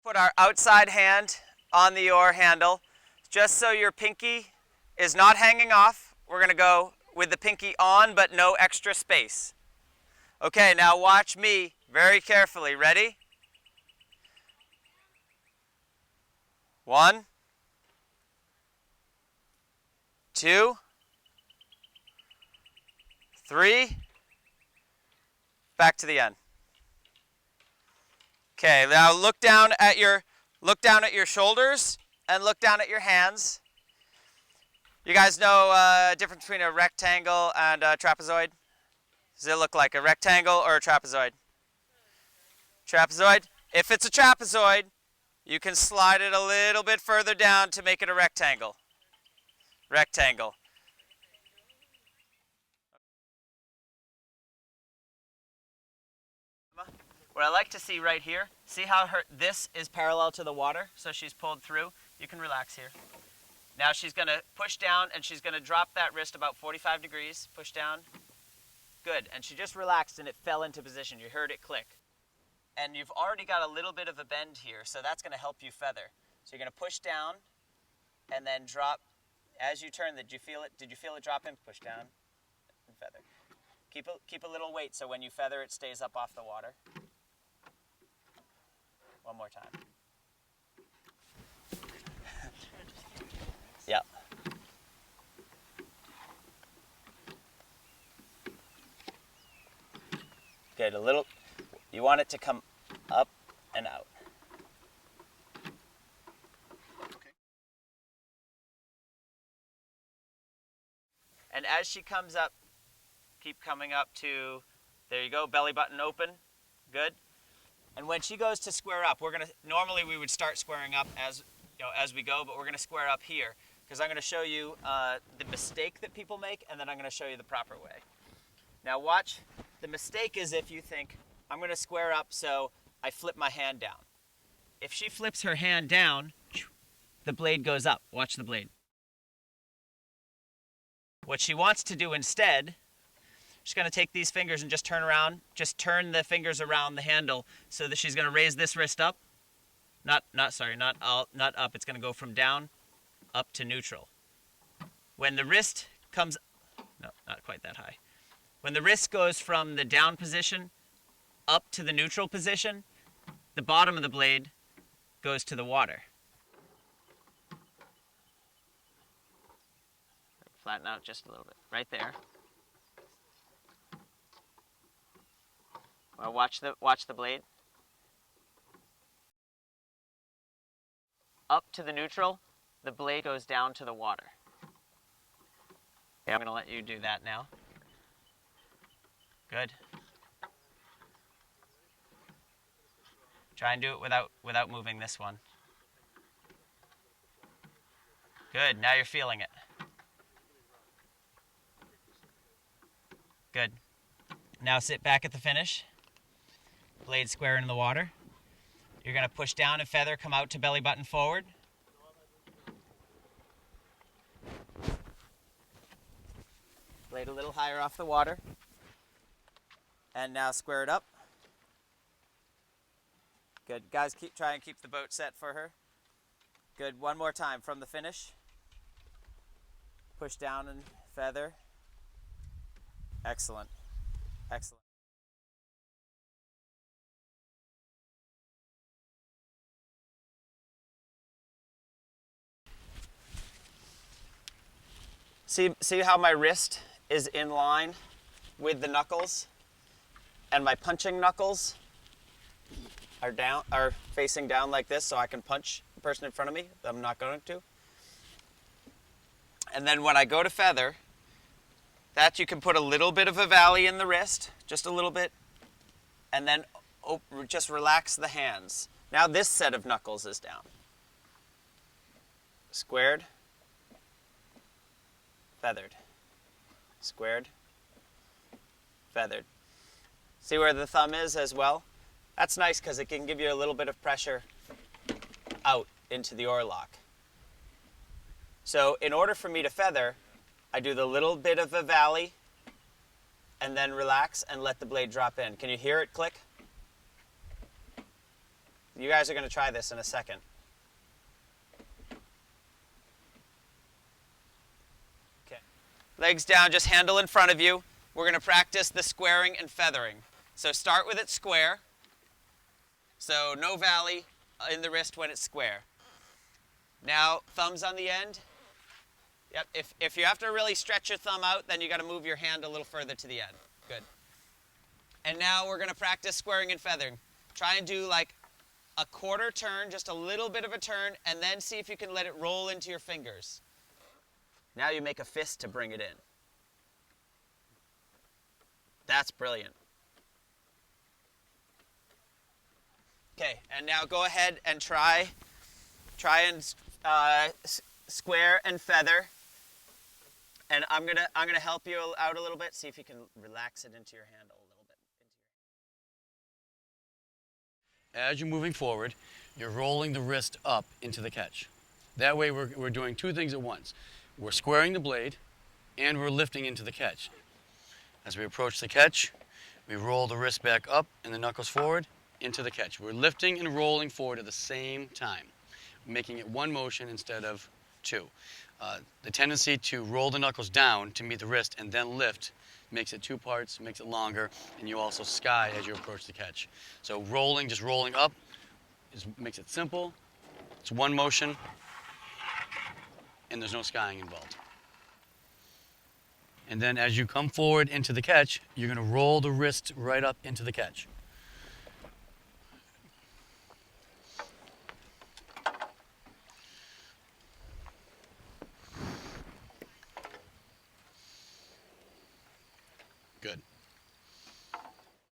Put our outside hand on the oar handle, just so your pinky is not hanging off. We're going to go with the pinky on, but no extra space. Okay, now watch me very carefully. Ready? 1, 2, 3, back to the end. Okay, now look down at your shoulders and look down at your hands. You guys know difference between a rectangle and a trapezoid? Does it look like a rectangle or a trapezoid? Trapezoid? If it's a trapezoid, you can slide it a little bit further down to make it a rectangle. Rectangle. What I like to see right here, see how this is parallel to the water, so she's pulled through. You can relax here. Now she's going to push down and she's going to drop that wrist about 45 degrees. Push down. Good. And she just relaxed and it fell into position. You heard it click. And you've already got a little bit of a bend here, so that's going to help you feather. So you're going to push down and then drop. As you turn, did you feel it? Did you feel it drop in? Push down and feather. Keep a little weight so when you feather it stays up off the water. One more time. Yeah. Good, a little, you want it to come up and out. Okay. And as she comes up, keep coming up to, there you go, belly button open, good. And when she goes to square up, normally we would start squaring up as we go, but we're gonna square up here because I'm gonna show you the mistake that people make, and then I'm gonna show you the proper way. Now watch, the mistake is if you think, I'm gonna square up so I flip my hand down. If she flips her hand down, the blade goes up. Watch the blade. What she wants to do instead, she's going to take these fingers and just turn around, just turn the fingers around the handle so that she's going to raise this wrist up. Not up. It's going to go from down up to neutral. When the wrist comes, no, not quite that high. When the wrist goes from the down position up to the neutral position, the bottom of the blade goes to the water. Flatten out just a little bit, right there. Well, watch the blade. Up to the neutral, the blade goes down to the water. Okay, I'm going to let you do that now. Good. Try and do it without moving this one. Good, now you're feeling it. Good. Now sit back at the finish. Blade square into the water. You're going to push down and feather, come out to belly button forward. Blade a little higher off the water. And now square it up. Good. Guys, try and keep the boat set for her. Good. One more time from the finish. Push down and feather. Excellent. Excellent. See how my wrist is in line with the knuckles, and my punching knuckles are facing down like this, so I can punch the person in front of me. I'm not going to. And then when I go to feather, that you can put a little bit of a valley in the wrist, just a little bit, and then just relax the hands. Now this set of knuckles is down. Squared, feathered, squared, feathered. See where the thumb is as well? That's nice because it can give you a little bit of pressure out into the oar lock. So in order for me to feather, I do the little bit of a valley and then relax and let the blade drop in. Can you hear it click? You guys are going to try this in a second. Okay. Legs down, just handle in front of you. We're going to practice the squaring and feathering. So start with it square. So no valley in the wrist when it's square. Now, thumbs on the end. Yep, if you have to really stretch your thumb out, then you got to move your hand a little further to the end. Good. And now we're going to practice squaring and feathering. Try and do like a quarter turn, just a little bit of a turn, and then see if you can let it roll into your fingers. Now you make a fist to bring it in. That's brilliant. Okay, and now go ahead and try and square and feather. And I'm gonna help you out a little bit. See if you can relax it into your hand a little bit. As you're moving forward, you're rolling the wrist up into the catch. That way we're doing two things at once. We're squaring the blade and we're lifting into the catch. As we approach the catch, we roll the wrist back up and the knuckles forward into the catch. We're lifting and rolling forward at the same time, making it one motion instead of two. The tendency to roll the knuckles down to meet the wrist and then lift makes it two parts, makes it longer, and you also sky as you approach the catch. So rolling, just rolling up, makes it simple. It's one motion, and there's no skying involved. And then as you come forward into the catch, you're going to roll the wrist right up into the catch. Good.